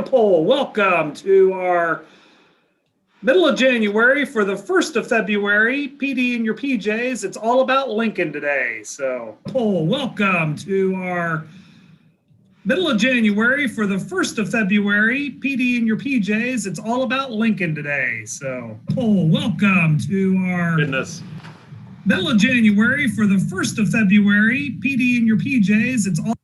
Poll. Welcome to our middle of January for the 1st of February. PD in your PJs. It's all about Lincoln today. So, poll. Welcome to our middle of January for the 1st of February. PD in your PJs. It's all about Lincoln today. So, poll. Welcome to our middle of January for the 1st of February. PD in your PJs. It's all.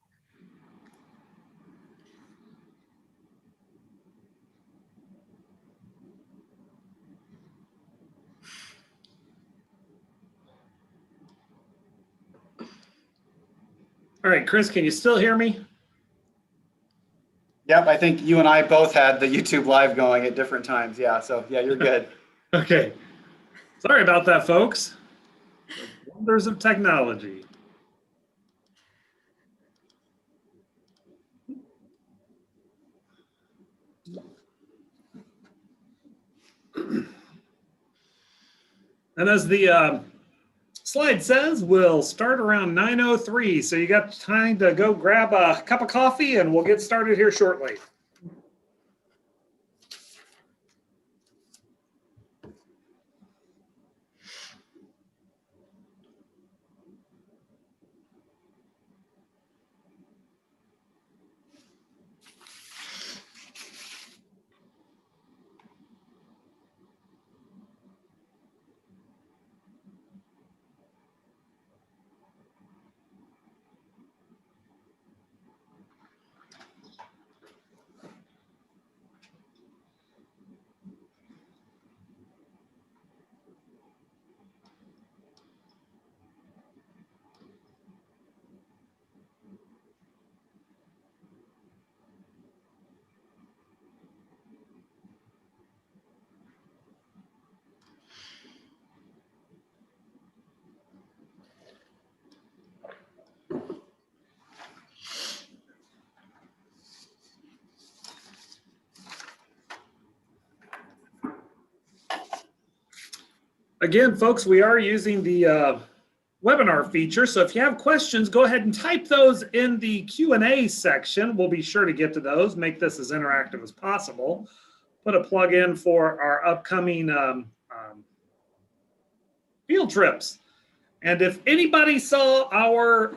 All right, Chris, can you still hear me? Yep, I think you and I both had the YouTube live going at different times. Yeah, so yeah, you're good. Okay. Sorry about that, folks. The wonders of technology. And as the slide says, we'll start around 9:03. So you got time to go grab a cup of coffee and we'll get started here shortly. Again, folks, we are using the webinar feature. So if you have questions, go ahead and type those in the Q&A section. We'll be sure to get to those, make this as interactive as possible. Put a plug in for our upcoming field trips. And if anybody saw our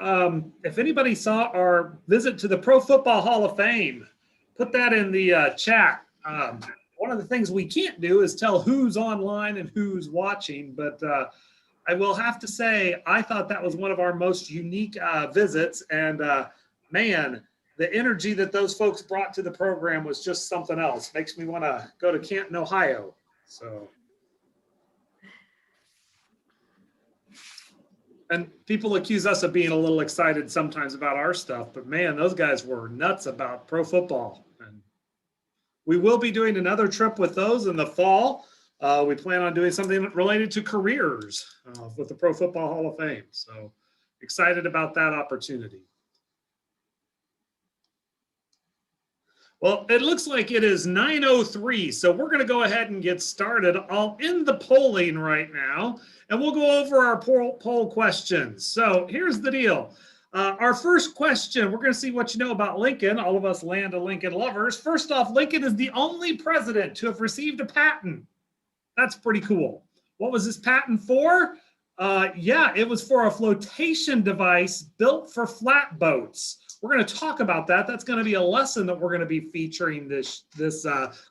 visit to the Pro Football Hall of Fame, put that in the chat. One of the things we can't do is tell who's online and who's watching, but I will have to say, I thought that was one of our most unique visits. And man, the energy that those folks brought to the program was just something else. Makes me want to go to Canton, Ohio. So, and people accuse us of being a little excited sometimes about our stuff, but man, those guys were nuts about pro football. And we will be doing another trip with those in the fall. We plan on doing something related to careers with the Pro Football Hall of Fame. So excited about that opportunity. Well, it looks like it is 9:03, so we're going to go ahead and get started. I'll end the polling right now, and we'll go over our poll questions. So here's the deal. Our first question, we're going to see what you know about Lincoln. All of us Land of Lincoln lovers. First off, Lincoln is the only president to have received a patent. That's pretty cool. What was this patent for? Yeah, it was for a flotation device built for flatboats. We're going to talk about that. That's going to be a lesson that we're going to be featuring this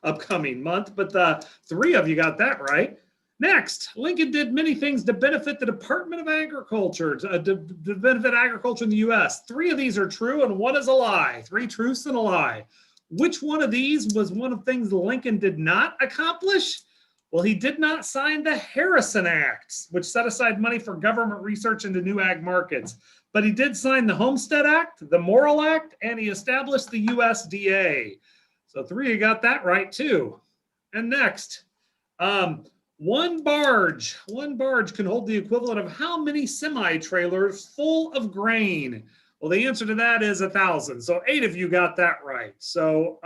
upcoming month. But three of you got that right. Next, Lincoln did many things to benefit the Department of Agriculture, to benefit agriculture in the U.S. Three of these are true and one is a lie. Three truths and a lie. Which one of these was one of the things Lincoln did not accomplish? Well, he did not sign the Harrison Act, which set aside money for government research into new ag markets. But he did sign the Homestead Act, the Morrill Act, and he established the USDA. So three of you got that right too. And next, one barge can hold the equivalent of how many semi-trailers full of grain? Well, the answer to that is 1,000. So 8 of you got that right. So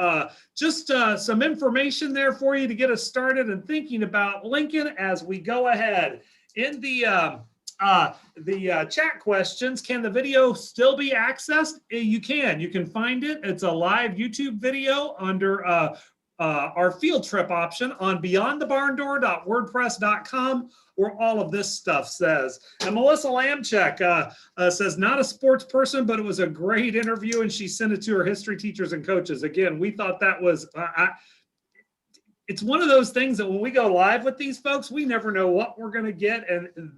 just some information there for you to get us started and thinking about Lincoln as we go ahead. In the the chat questions. Can the video still be accessed? You can. You can find it. It's a live YouTube video under our field trip option on beyondthebarndoor.wordpress.com, where all of this stuff says. And Melissa Lamchek says, not a sports person, but it was a great interview, and she sent it to her history teachers and coaches. Again, we thought that was, it's one of those things that when we go live with these folks, we never know what we're going to get. And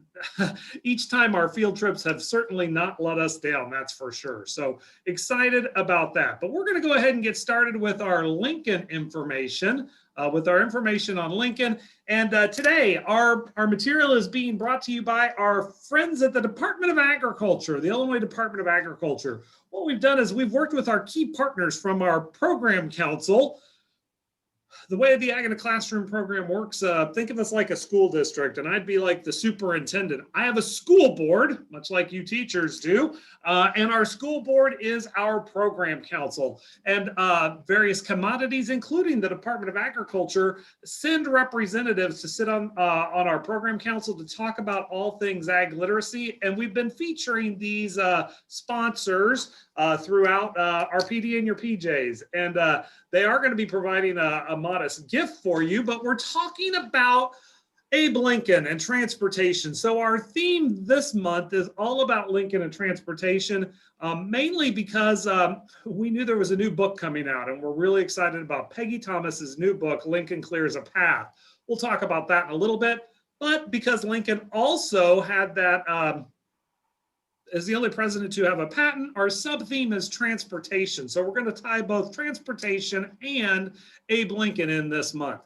each time our field trips have certainly not let us down, that's for sure. So excited about that. But we're going to go ahead and get started with our Lincoln information, with our information on Lincoln. And today, our material is being brought to you by our friends at the Department of Agriculture, the Illinois Department of Agriculture. What we've done is we've worked with our key partners from our program council. The way the Ag in a Classroom program works, think of us like a school district, and I'd be like the superintendent. I have a school board, much like you teachers do, and our school board is our program council. And various commodities, including the Department of Agriculture, send representatives to sit on our program council to talk about all things ag literacy. And we've been featuring these sponsors throughout our PD and your PJs. And they are going to be providing a modest gift for you, but we're talking about Abe Lincoln and transportation. So our theme this month is all about Lincoln and transportation, mainly because we knew there was a new book coming out, and we're really excited about Peggy Thomas's new book, Lincoln Clears a Path. We'll talk about that in a little bit, but because Lincoln also had that, is the only president to have a patent, our sub-theme is transportation. So we're going to tie both transportation and Abe Lincoln in this month.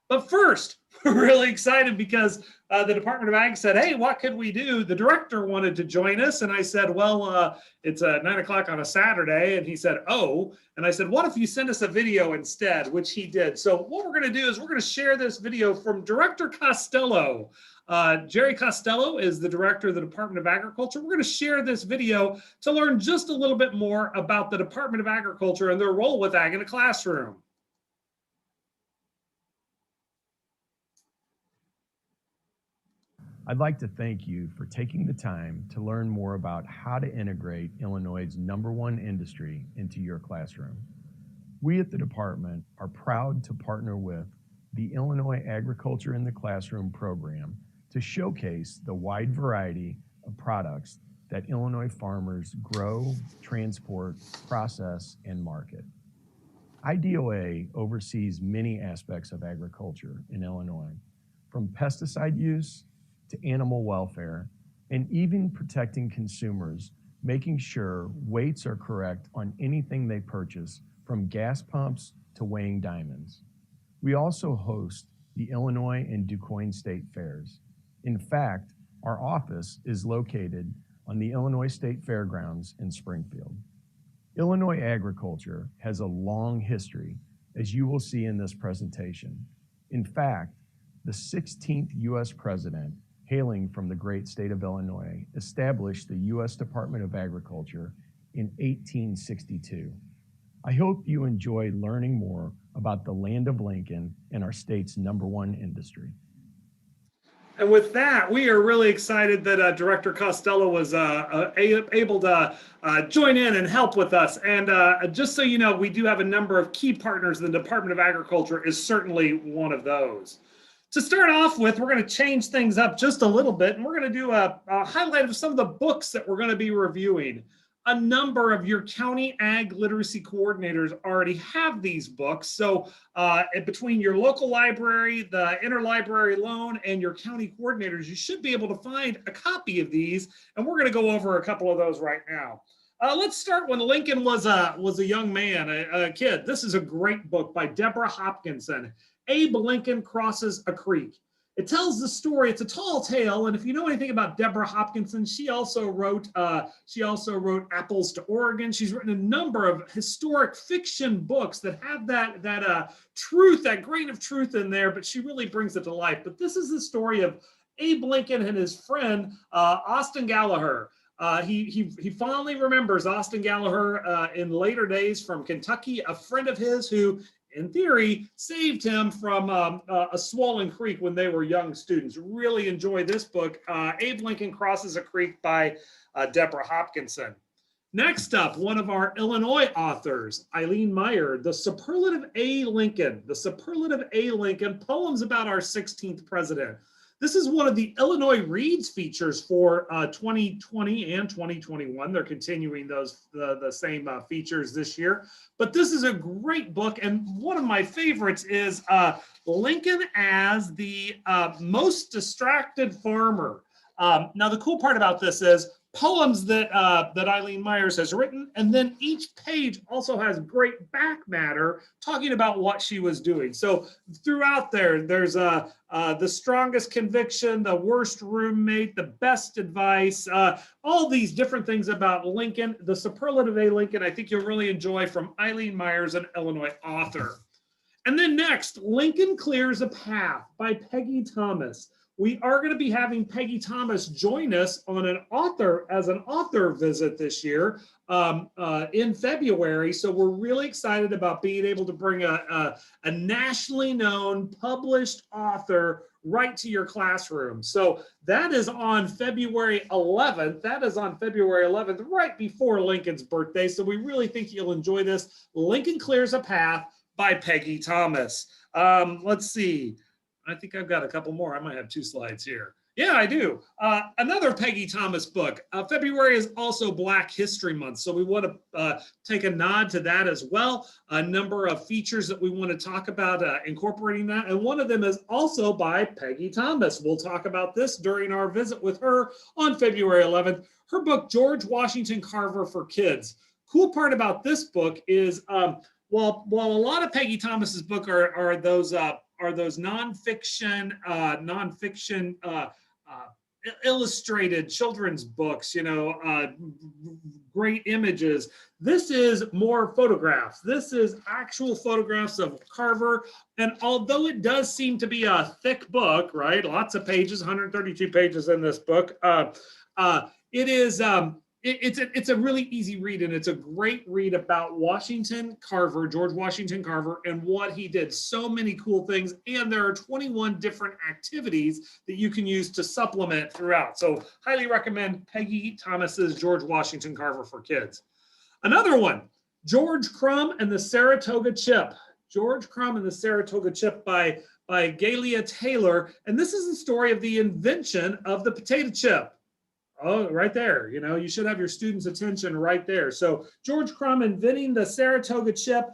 But first, we're really excited because the Department of Ag said, hey, what could we do? The director wanted to join us. And I said, well, it's 9 o'clock on a Saturday. And he said, oh. And I said, what if you send us a video instead, which he did. So what we're going to do is we're going to share this video from Director Costello. Jerry Costello is the director of the Department of Agriculture. We're going to share this video to learn just a little bit more about the Department of Agriculture and their role with Ag in a Classroom. I'd like to thank you for taking the time to learn more about how to integrate Illinois' #1 industry into your classroom. We at the department are proud to partner with the Illinois Agriculture in the Classroom program to showcase the wide variety of products that Illinois farmers grow, transport, process, and market. IDOA oversees many aspects of agriculture in Illinois, from pesticide use to animal welfare, and even protecting consumers, making sure weights are correct on anything they purchase, from gas pumps to weighing diamonds. We also host the Illinois and DuQuoin State Fairs. In fact, our office is located on the Illinois State Fairgrounds in Springfield. Illinois agriculture has a long history, as you will see in this presentation. In fact, the 16th U.S. president, hailing from the great state of Illinois, established the U.S. Department of Agriculture in 1862. I hope you enjoy learning more about the land of Lincoln and our state's #1 industry. And with that, we are really excited that Director Costello was able to join in and help with us. And just so you know, we do have a number of key partners. The Department of Agriculture is certainly one of those. To start off with, we're going to change things up just a little bit, and we're going to do a highlight of some of the books that we're going to be reviewing. A number of your county ag literacy coordinators already have these books. So between your local library, the interlibrary loan, and your county coordinators, you should be able to find a copy of these. And we're going to go over a couple of those right now. Let's start when Lincoln was a young man, a kid. This is a great book by Deborah Hopkinson. Abe Lincoln Crosses a Creek. It tells the story. It's a tall tale, and if you know anything about Deborah Hopkinson, she also wrote Apples to Oregon. She's written a number of historic fiction books that have that truth, that grain of truth in there, but she really brings it to life. But this is the story of Abe Lincoln and his friend Austin Gallagher. He fondly remembers Austin Gallagher in later days from Kentucky, a friend of his who in theory, saved him from a swollen creek when they were young students. Really enjoy this book, Abe Lincoln Crosses a Creek by Deborah Hopkinson. Next up, one of our Illinois authors, Eileen Meyer, The Superlative A. Lincoln. The Superlative A. Lincoln, Poems About Our 16th President. This is one of the Illinois Reads features for 2020 and 2021. They're continuing the same features this year. But this is a great book, and one of my favorites is Lincoln as the most distracted farmer. Now, the cool part about this is poems that Eileen Myers has written, and then each page also has great back matter talking about what she was doing. So throughout there's the strongest conviction, the worst roommate, the best advice, all these different things about Lincoln. The Superlative A. Lincoln, I think you'll really enjoy, from Eileen Myers, an Illinois author. And then next, Lincoln Clears a Path by Peggy Thomas. We are going to be having Peggy Thomas join us on an author visit this year in February. So we're really excited about being able to bring a nationally known published author right to your classroom. So that is on February 11th. That is on February 11th, right before Lincoln's birthday. So we really think you'll enjoy this. Lincoln Clears a Path by Peggy Thomas. Let's see. I think I've got a couple more. I might have 2 slides here. Yeah, I do. Another Peggy Thomas book. February is also Black History Month, so we want to take a nod to that as well. A number of features that we want to talk about incorporating that, and one of them is also by Peggy Thomas. We'll talk about this during our visit with her on February 11th. Her book, George Washington Carver for Kids. Cool part about this book is, while a lot of Peggy Thomas's book are those nonfiction illustrated children's books, great images. This is more photographs. This is actual photographs of Carver. And although it does seem to be a thick book, right? Lots of pages, 132 pages in this book. It is, it's a really easy read, and it's a great read about George Washington Carver, and what he did. So many cool things, and there are 21 different activities that you can use to supplement throughout. So highly recommend Peggy Thomas's George Washington Carver for Kids. Another one, George Crumb and the Saratoga Chip. George Crumb and the Saratoga Chip by Galia Taylor, and this is the story of the invention of the potato chip. Oh, right there. You should have your students' attention right there. So George Crumb inventing the Saratoga chip.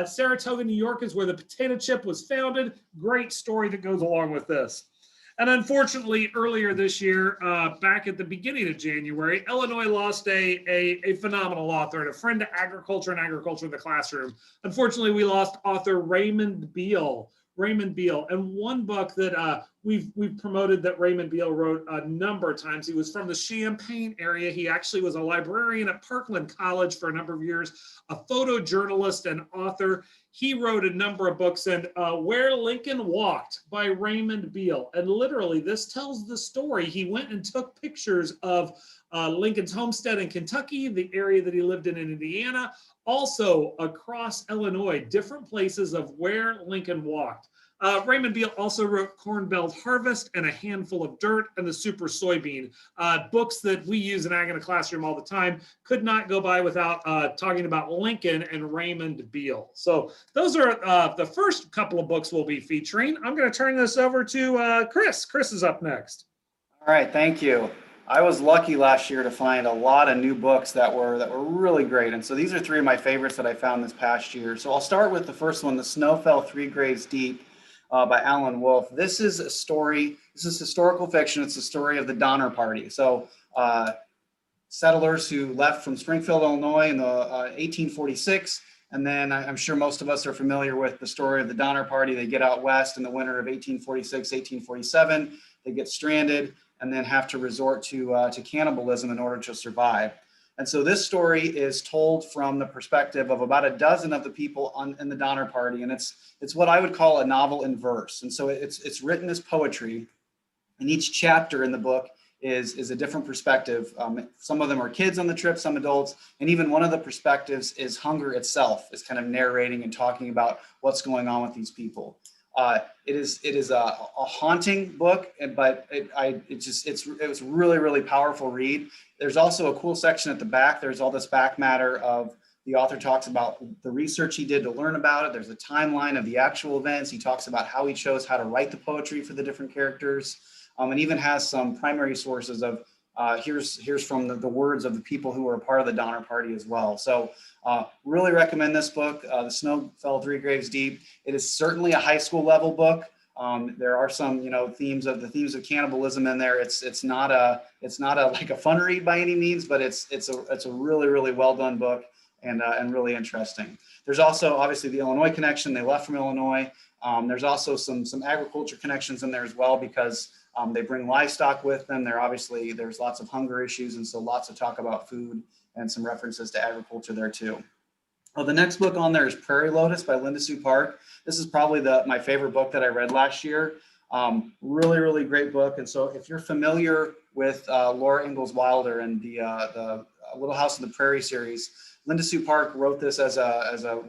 Saratoga, New York is where the potato chip was founded. Great story that goes along with this. And unfortunately, earlier this year, back at the beginning of January, Illinois lost a phenomenal author and a friend to agriculture and agriculture in the classroom. Unfortunately, we lost author Raymond Beal. And one book that we've promoted that Raymond Beal wrote a number of times. He was from the Champaign area. He actually was a librarian at Parkland College for a number of years, a photojournalist and author. He wrote a number of books, and Where Lincoln Walked by Raymond Beal. And literally, this tells the story. He went and took pictures of Lincoln's homestead in Kentucky, the area that he lived in Indiana, also across Illinois, different places of where Lincoln walked. Raymond Beal also wrote Corn Belt Harvest and A Handful of Dirt and The Super Soybean, books that we use in Ag in a Classroom all the time. Could not go by without talking about Lincoln and Raymond Beal. So those are the first couple of books we'll be featuring. I'm going to turn this over to Chris. Chris is up next. All right, thank you. I was lucky last year to find a lot of new books that were really great. And so these are 3 of my favorites that I found this past year. So I'll start with the first one, The Snow Fell 3 Graves Deep by Alan Wolfe. This is a story, this is historical fiction. It's the story of the Donner Party. So settlers who left from Springfield, Illinois in the 1846. And then I'm sure most of us are familiar with the story of the Donner Party. They get out west in the winter of 1846, 1847. They get stranded and then have to resort to cannibalism in order to survive. And so this story is told from the perspective of about a dozen of the people in the Donner Party, and it's what I would call a novel in verse. And so it's written as poetry, and each chapter in the book is a different perspective. Some of them are kids on the trip, some adults, and even one of the perspectives is hunger itself, is kind of narrating and talking about what's going on with these people. It is a haunting book, but it was really, really powerful read. There's also a cool section at the back. There's all this back matter of the author talks about the research he did to learn about it. There's a timeline of the actual events. He talks about how he chose how to write the poetry for the different characters, and even has some primary sources of here's from the words of the people who were a part of the Donner Party as well. So really recommend this book, The Snow Fell 3 Graves Deep. It is certainly a high school level book. There are some, themes of cannibalism in there. It's not a like a fun read by any means, but it's a really, really well done book and really interesting. There's also obviously the Illinois connection. They left from Illinois. There's also some agriculture connections in there as well, because they bring livestock with them. There's lots of hunger issues, and so lots of talk about food and some references to agriculture there too. The next book on there is Prairie Lotus by Linda Sue Park. This is probably my favorite book that I read last year. Really, really great book. And so if you're familiar with Laura Ingalls Wilder and the Little House on the Prairie series, Linda Sue Park wrote this as a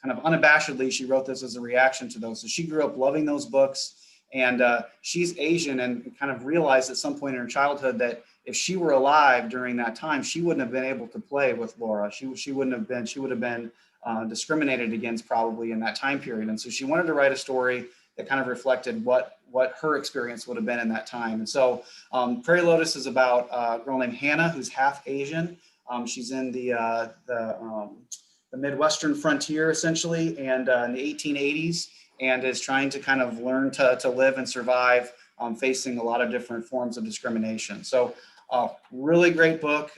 kind of unabashedly, she wrote this as a reaction to those. So she grew up loving those books, and she's Asian and kind of realized at some point in her childhood that if she were alive during that time, she wouldn't have been able to play with Laura. She would have been discriminated against probably in that time period. And so she wanted to write a story that kind of reflected what her experience would have been in that time. And so Prairie Lotus is about a girl named Hannah who's half Asian. She's in the Midwestern frontier essentially, and in the 1880s, and is trying to kind of learn to live and survive, facing a lot of different forms of discrimination. So really great book.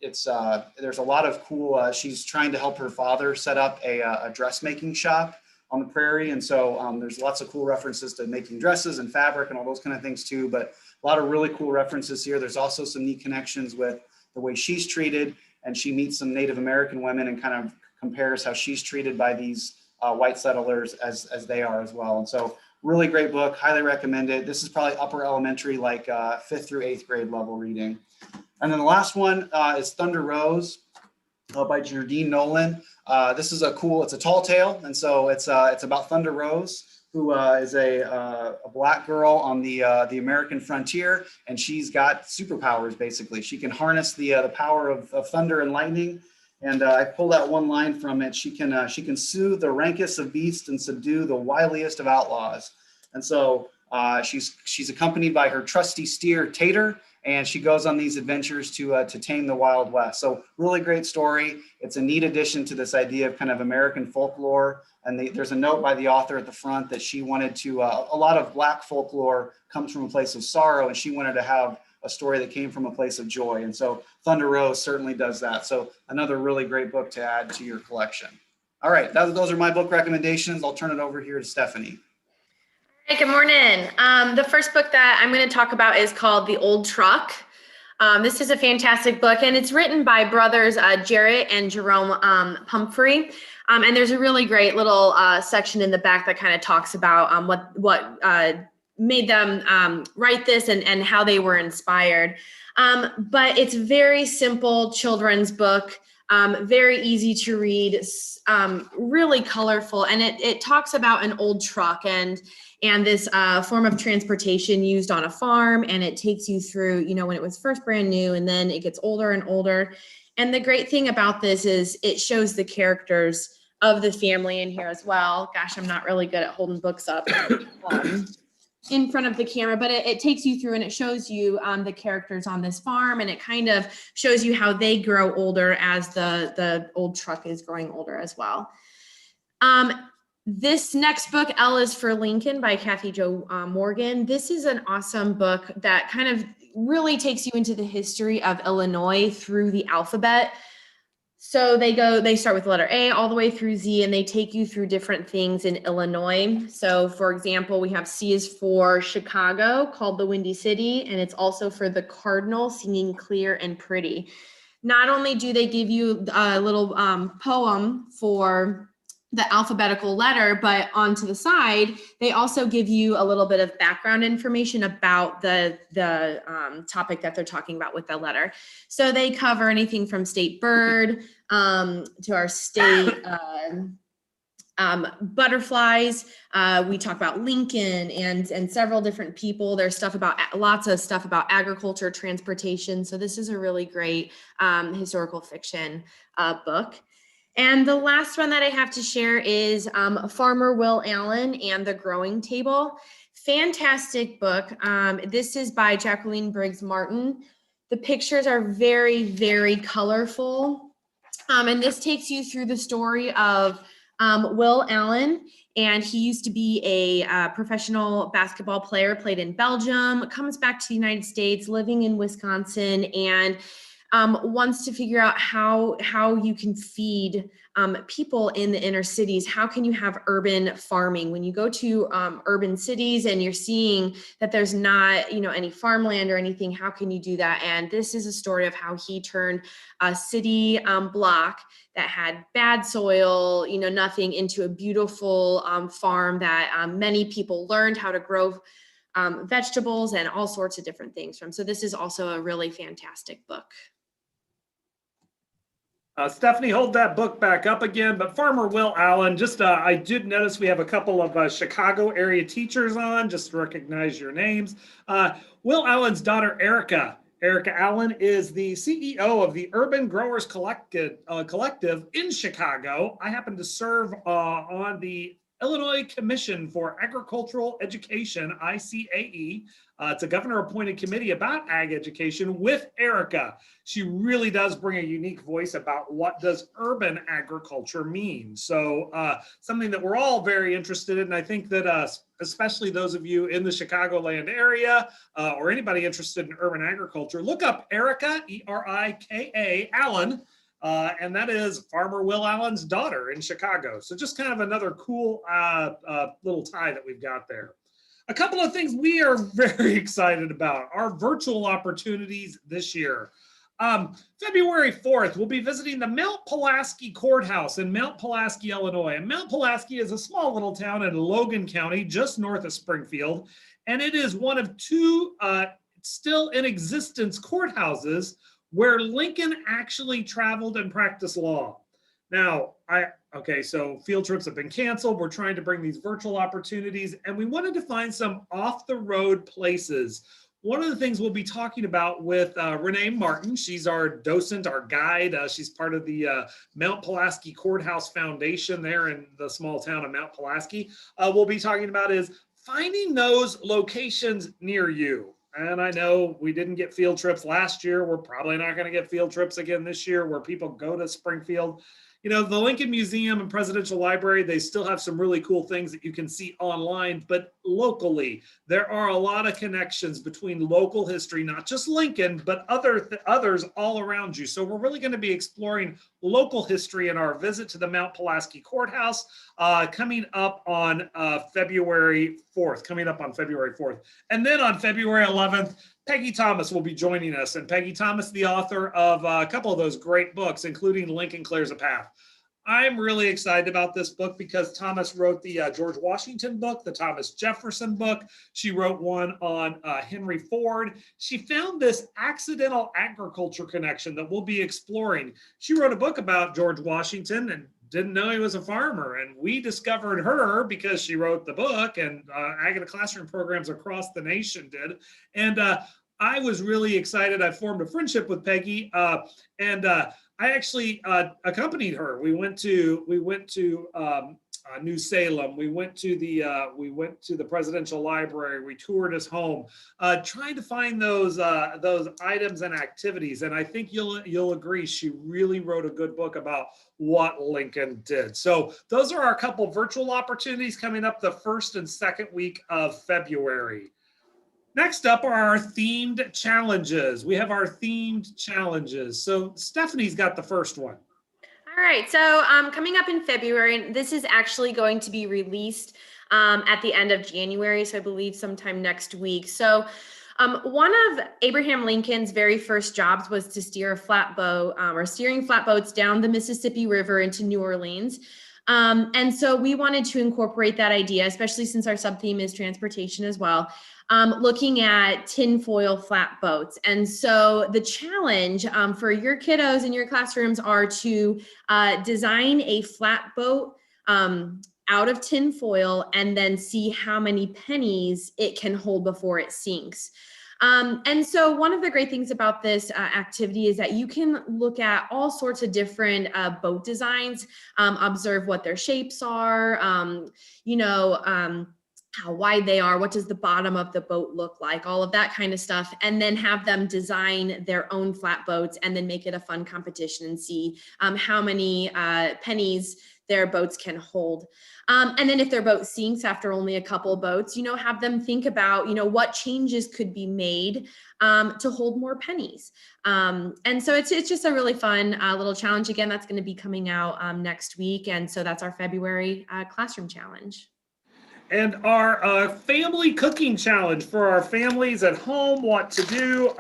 There's a lot of cool, she's trying to help her father set up a dressmaking shop on the prairie. And so there's lots of cool references to making dresses and fabric and all those kind of things too, but a lot of really cool references here. There's also some neat connections with the way she's treated, and she meets some Native American women and kind of compares how she's treated by these white settlers as they are as well. And so really great book, highly recommend it. This is probably upper elementary, like 5th through 8th grade level reading. And then the last one is Thunder Rose by Jardine Nolan. This is it's a tall tale. And so it's about Thunder Rose, who is a Black girl on the American frontier. And she's got superpowers, basically. She can harness the power of thunder and lightning. And I pulled out one line from it. She can soothe the rankest of beasts and subdue the wiliest of outlaws. And so she's accompanied by her trusty steer Tater, and she goes on these adventures to tame the Wild West. So really great story. It's a neat addition to this idea of kind of American folklore. And there's a note by the author at the front that she wanted to. A lot of Black folklore comes from a place of sorrow, and she wanted to have a story that came from a place of joy. And so Thunder Rose certainly does that. So another really great book to add to your collection. All right, those are my book recommendations. I'll turn it over here to Stephanie. Hey, good morning. The first book that I'm going to talk about is called The Old Truck. This is a fantastic book, and it's written by brothers Jarrett and Jerome Pumphrey. And there's a really great little section in the back that kind of talks about what made them write this and how they were inspired. But it's very simple children's book, very easy to read, really colorful. And it talks about an old truck and this form of transportation used on a farm. And it takes you through, when it was first brand new, and then it gets older and older. And the great thing about this is it shows the characters of the family in here as well. Gosh, I'm not really good at holding books up in front of the camera, but it takes you through and it shows you the characters on this farm, and it kind of shows you how they grow older as the old truck is growing older as well. This next book, L is for Lincoln by Kathy Jo Morgan. This is an awesome book that kind of really takes you into the history of Illinois through the alphabet. So they start with the letter A all the way through Z, and they take you through different things in Illinois. So for example, we have C is for Chicago, called the Windy City, and it's also for the Cardinal, singing clear and pretty. Not only do they give you a little poem for the alphabetical letter, but onto the side, they also give you a little bit of background information about the topic that they're talking about with the letter. So they cover anything from state bird to our state butterflies. We talk about Lincoln and several different people. There's lots of stuff about agriculture, transportation. So this is a really great historical fiction book. And the last one that I have to share is Farmer Will Allen and the Growing Table. Fantastic book. This is by Jacqueline Briggs Martin. The pictures are very, very colorful. And this takes you through the story of Will Allen. And he used to be a professional basketball player, played in Belgium, comes back to the United States, living in Wisconsin, and wants to figure out how you can feed people in the inner cities. How can you have urban farming? When you go to urban cities and you're seeing that there's not, any farmland or anything, how can you do that? And this is a story of how he turned a city block that had bad soil, nothing, into a beautiful farm that many people learned how to grow vegetables and all sorts of different things from. So this is also a really fantastic book. Stephanie, hold that book back up again. But Farmer Will Allen, I did notice we have a couple of Chicago area teachers on, just to recognize your names. Will Allen's daughter, Erica. Erica Allen is the CEO of the Urban Growers Collective in Chicago. I happen to serve on the Illinois Commission for Agricultural Education, ICAE. It's a governor-appointed committee about ag education with Erica. She really does bring a unique voice about what does urban agriculture mean. So something that we're all very interested in. And I think that especially those of you in the Chicagoland area or anybody interested in urban agriculture, look up Erica, E-R-I-K-A, Allen. And that is Farmer Will Allen's daughter in Chicago. So just kind of another cool little tie that we've got there. A couple of things we are very excited about, our virtual opportunities this year. February 4th, we'll be visiting the Mount Pulaski Courthouse in Mount Pulaski, Illinois. And Mount Pulaski is a small little town in Logan County, just north of Springfield. And it is one of two still in existence courthouses where Lincoln actually traveled and practiced law. Now, so field trips have been canceled. We're trying to bring these virtual opportunities, and we wanted to find some off-the-road places. One of the things we'll be talking about with Renee Martin, she's our docent, our guide. She's part of the Mount Pulaski Courthouse Foundation there in the small town of Mount Pulaski. We'll be talking about is finding those locations near you. And I know we didn't get field trips last year. We're probably not going to get field trips again this year where people go to Springfield. The Lincoln Museum and Presidential Library, they still have some really cool things that you can see online, but locally, there are a lot of connections between local history, not just Lincoln, but others all around you. So we're really going to be exploring local history in our visit to the Mount Pulaski Courthouse coming up on February 4th. And then on February 11th, Peggy Thomas will be joining us. And Peggy Thomas, the author of a couple of those great books, including Lincoln Clears a Path. I'm really excited about this book because Thomas wrote the George Washington book, the Thomas Jefferson book. She wrote one on Henry Ford. She found this accidental agriculture connection that we'll be exploring. She wrote a book about George Washington and didn't know he was a farmer. And we discovered her because she wrote the book, and Ag in the Classroom programs across the nation did. And I was really excited. I formed a friendship with Peggy, and I actually accompanied her. We went to New Salem. We went to the Presidential Library. We toured his home, trying to find those items and activities. And I think you'll agree, she really wrote a good book about what Lincoln did. So those are our couple virtual opportunities coming up the first and second week of February. Next up are our themed challenges. We have our themed challenges. So Stephanie's got the first one. All right, so coming up in February, and this is actually going to be released at the end of January, so I believe sometime next week. So one of Abraham Lincoln's very first jobs was to steer a flatboat or steering flatboats down the Mississippi River into New Orleans. And so we wanted to incorporate that idea, especially since our sub-theme is transportation as well, looking at tinfoil flat boats. And so the challenge for your kiddos in your classrooms are to design a flat boat out of tinfoil and then see how many pennies it can hold before it sinks. And so one of the great things about this activity is that you can look at all sorts of different boat designs, observe what their shapes are, how wide they are, what does the bottom of the boat look like, all of that kind of stuff, and then have them design their own flat boats and then make it a fun competition and see how many pennies their boats can hold. And then if their boat sinks after only a couple boats, have them think about, what changes could be made to hold more pennies. And so it's just a really fun little challenge. Again, that's going to be coming out next week. And so that's our February classroom challenge. And our family cooking challenge for our families at home, what to do.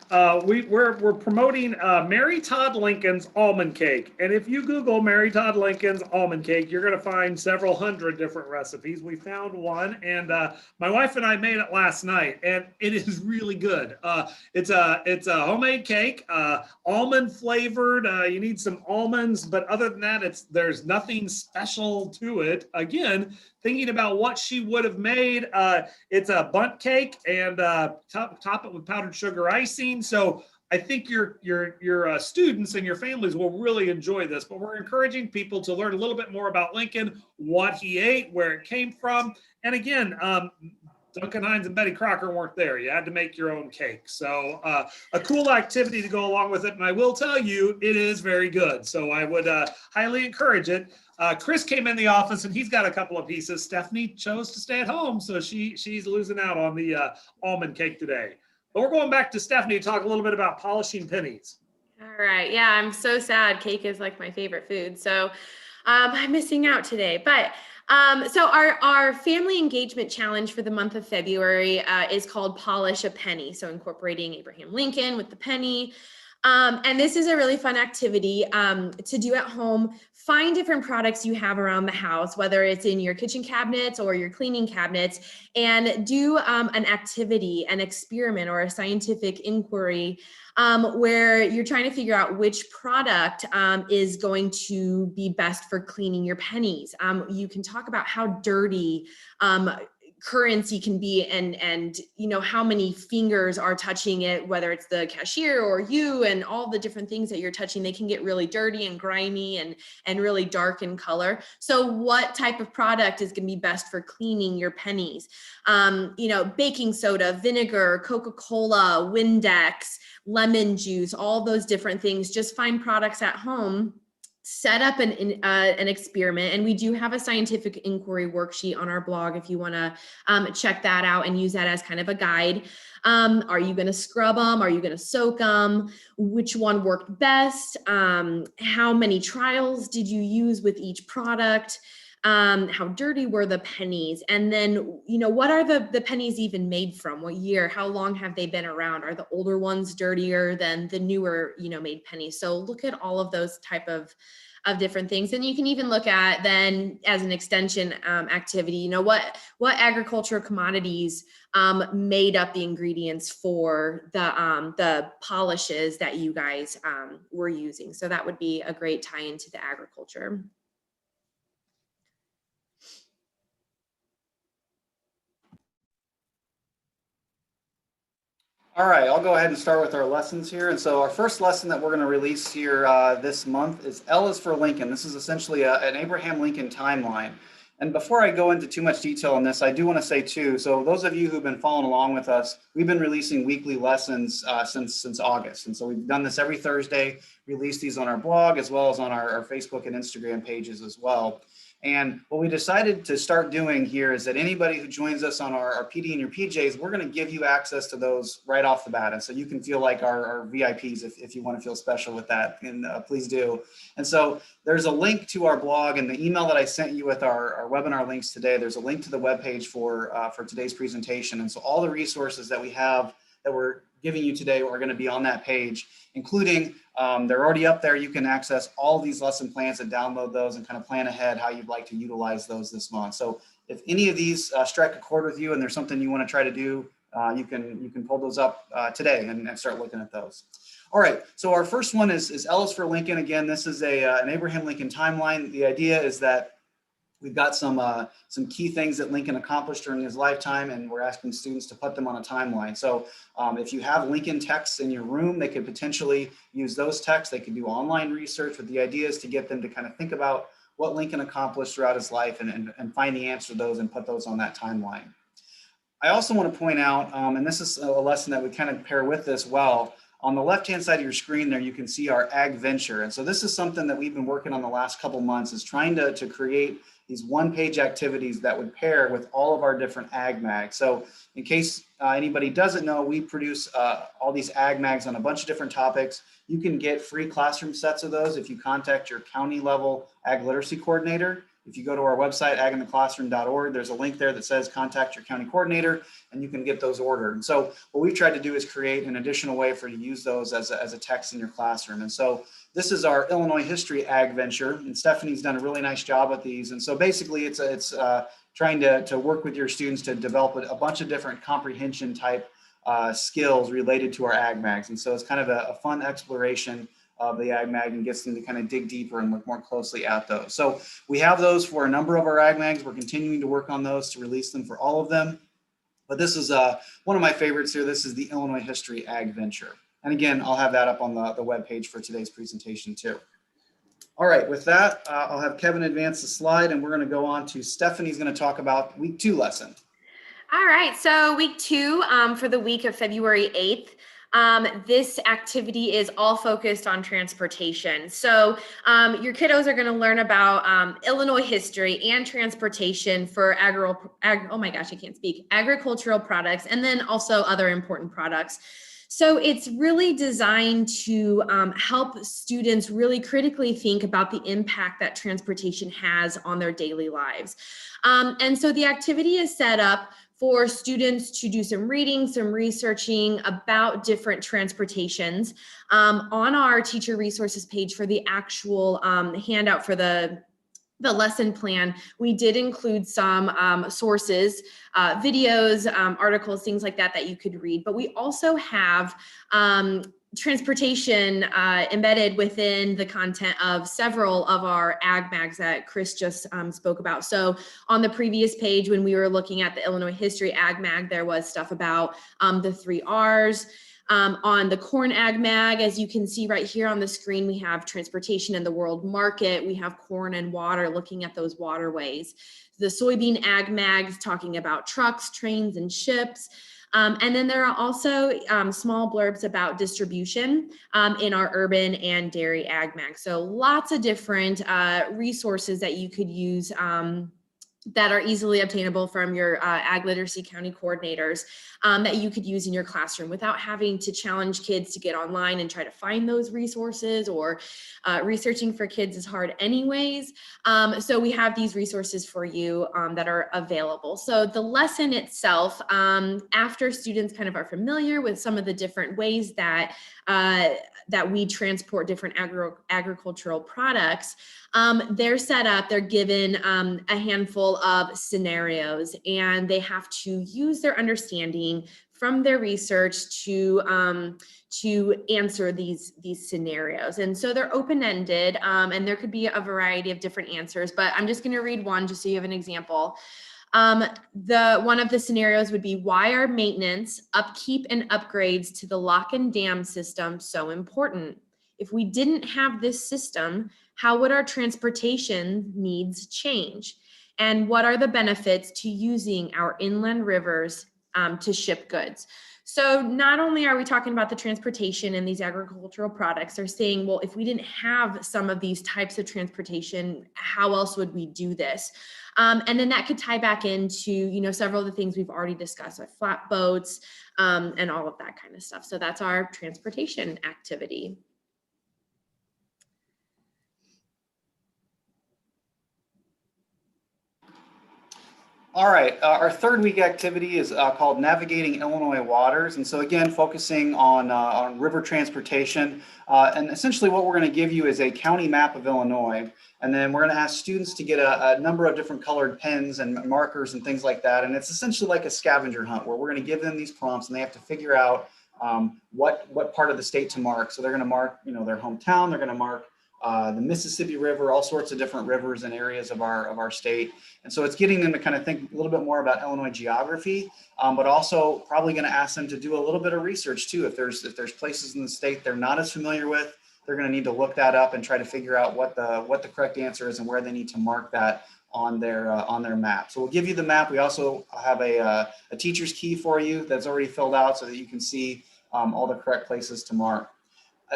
We're promoting Mary Todd Lincoln's almond cake. And if you Google Mary Todd Lincoln's almond cake, you're going to find several hundred different recipes. We found one, and my wife and I made it last night, and it is really good. It's a homemade cake, almond flavored. You need some almonds, but other than that, there's nothing special to it. Again, thinking about what she would have made, it's a bundt cake and top it with powdered sugar icing. So I think your students and your families will really enjoy this. But we're encouraging people to learn a little bit more about Lincoln, what he ate, where it came from, and again, Duncan Hines and Betty Crocker weren't there. You had to make your own cake. So a cool activity to go along with it. And I will tell you, it is very good. So I would highly encourage it. Chris came in the office and he's got a couple of pieces. Stephanie chose to stay at home, so she's losing out on the almond cake today. But we're going back to Stephanie to talk a little bit about polishing pennies. All right. Yeah, I'm so sad. Cake is like my favorite food. So I'm missing out today. But so our family engagement challenge for the month of February is called Polish a Penny. So incorporating Abraham Lincoln with the penny. And this is a really fun activity to do at home. Find different products you have around the house, whether it's in your kitchen cabinets or your cleaning cabinets, and do an activity, an experiment, or a scientific inquiry where you're trying to figure out which product is going to be best for cleaning your pennies. You can talk about how dirty currency can be and how many fingers are touching it, whether it's the cashier or you, and all the different things that you're touching. They can get really dirty and grimy and really dark in color. So what type of product is going to be best for cleaning your pennies? Baking soda, vinegar, Coca-Cola, Windex, lemon juice, all those different things. Just find products at home, set up an experiment, and we do have a scientific inquiry worksheet on our blog if you want to check that out and use that as kind of a guide. Are you going to scrub them? Are you going to soak them? Which one worked best? How many trials did you use with each product? How dirty were the pennies? And then, what are the pennies even made from? What year? How long have they been around? Are the older ones dirtier than the newer, made pennies? So look at all of those type of different things. And you can even look at then as an extension activity, what agricultural commodities made up the ingredients for the polishes that you guys were using. So that would be a great tie into the agriculture. All right, I'll go ahead and start with our lessons here. And so our first lesson that we're going to release here this month is L is for Lincoln. This is essentially an Abraham Lincoln timeline. And before I go into too much detail on this, I do want to say too, so those of you who've been following along with us, we've been releasing weekly lessons since August. And so we've done this every Thursday, released these on our blog as well as on our Facebook and Instagram pages as well. And what we decided to start doing here is that anybody who joins us on our PD and your PJs, we're going to give you access to those right off the bat. And so you can feel like our VIPs if you want to feel special with that, and please do. And so there's a link to our blog and the email that I sent you with our webinar links today. There's a link to the webpage for today's presentation. And so all the resources that we have that we're giving you today are going to be on that page, including they're already up there. You can access all these lesson plans and download those and kind of plan ahead how you'd like to utilize those this month. So if any of these strike a chord with you and there's something you want to try to do, you can pull those up today and start looking at those. All right, so our first one is Ellis for Lincoln. Again, this is an Abraham Lincoln timeline. The idea is that we've got some key things that Lincoln accomplished during his lifetime, and we're asking students to put them on a timeline. So if you have Lincoln texts in your room, they could potentially use those texts. They could do online research, but the idea is to get them to kind of think about what Lincoln accomplished throughout his life and find the answer to those and put those on that timeline. I also want to point out, and this is a lesson that would kind of pair with this well, on the left-hand side of your screen there, you can see our Ag Venture. And so this is something that we've been working on the last couple months, is trying to create these one-page activities that would pair with all of our different ag mags. So in case anybody doesn't know, we produce all these ag mags on a bunch of different topics. You can get free classroom sets of those if you contact your county level ag literacy coordinator. If you go to our website, agintheclassroom.org, there's a link there that says contact your county coordinator, and you can get those ordered. And so what we've tried to do is create an additional way for you to use those as a text in your classroom. And so this is our Illinois History Ag Venture, and Stephanie's done a really nice job with these. And so basically it's trying to work with your students to develop a bunch of different comprehension type skills related to our ag mags. And so it's kind of a fun exploration of the ag mag and gets them to kind of dig deeper and look more closely at those. So we have those for a number of our ag mags. We're continuing to work on those to release them for all of them. But this is one of my favorites here. This is the Illinois History Ag Venture. And again, I'll have that up on the web page for today's presentation too. All right, with that, I'll have Kevin advance the slide, and we're going to go on to Stephanie's going to talk about week 2 lesson. All right, so week 2 for the week of February 8th. This activity is all focused on transportation. So your kiddos are going to learn about Illinois history and transportation for agricultural products, and then also other important products. So it's really designed to help students really critically think about the impact that transportation has on their daily lives. And so the activity is set up for students to do some reading, some researching about different transportations. On our teacher resources page for the actual handout for the lesson plan, we did include some sources, videos, articles, things like that you could read. But we also have transportation embedded within the content of several of our ag mags that Chris just spoke about. So on the previous page, when we were looking at the Illinois History Ag Mag, there was stuff about the 3 R's. On the corn ag mag, as you can see right here on the screen, we have transportation and the world market. We have corn and water, looking at those waterways. The soybean ag mags talking about trucks, trains, and ships. And then there are also small blurbs about distribution in our urban and dairy ag mag. So lots of different resources that you could use that are easily obtainable from your ag literacy county coordinators that you could use in your classroom without having to challenge kids to get online and try to find those resources, or researching for kids is hard anyways. So we have these resources for you that are available. So the lesson itself, after students kind of are familiar with some of the different ways that we transport different agricultural products, they're set up, they're given a handful of scenarios, and they have to use their understanding from their research to answer these scenarios. And so they're open-ended, and there could be a variety of different answers, but I'm just going to read one just so you have an example. One of the scenarios would be, why are maintenance, upkeep, and upgrades to the lock and dam system so important? If we didn't have this system, how would our transportation needs change? And what are the benefits to using our inland rivers to ship goods? So not only are we talking about the transportation and these agricultural products, they're saying, well, if we didn't have some of these types of transportation, how else would we do this? And then that could tie back into, several of the things we've already discussed, like flatboats and all of that kind of stuff. So that's our transportation activity. All right, our third week activity is called Navigating Illinois Waters. And so again, focusing on river transportation. And essentially what we're going to give you is a county map of Illinois. And then we're going to ask students to get a number of different colored pens and markers and things like that. And it's essentially like a scavenger hunt where we're going to give them these prompts and they have to figure out what part of the state to mark. So they're going to mark, their hometown, they're going to mark the Mississippi River, all sorts of different rivers and areas of our state. And so it's getting them to kind of think a little bit more about Illinois geography, but also probably going to ask them to do a little bit of research too. If there's places in the state they're not as familiar with, they're going to need to look that up and try to figure out what the correct answer is and where they need to mark that on their map. So we'll give you the map. We also have a teacher's key for you that's already filled out so that you can see all the correct places to mark.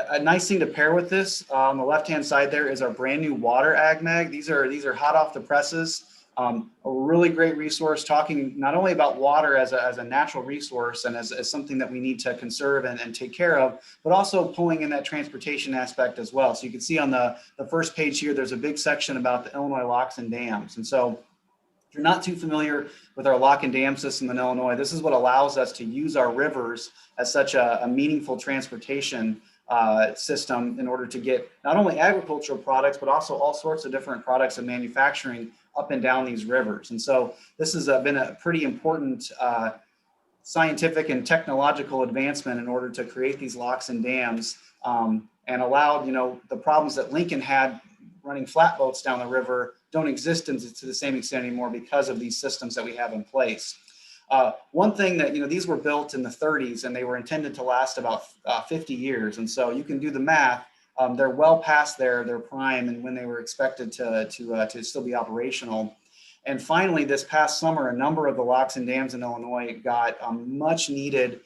A nice thing to pair with this on the left-hand side there is our brand new water ag mag. These are hot off the presses. A really great resource talking not only about water as a natural resource and as something that we need to conserve and take care of, but also pulling in that transportation aspect as well. So you can see on the first page here, there's a big section about the Illinois locks and dams. And so if you're not too familiar with our lock and dam system in Illinois, this is what allows us to use our rivers as such a meaningful transportation system in order to get not only agricultural products, but also all sorts of different products and manufacturing up and down these rivers. And so this has been a pretty important scientific and technological advancement in order to create these locks and dams and allowed, the problems that Lincoln had running flatboats down the river don't exist to the same extent anymore because of these systems that we have in place. One thing that, these were built in the 30s and they were intended to last about 50 years. And so you can do the math. They're well past their prime and when they were expected to still be operational. And finally, this past summer, a number of the locks and dams in Illinois got much needed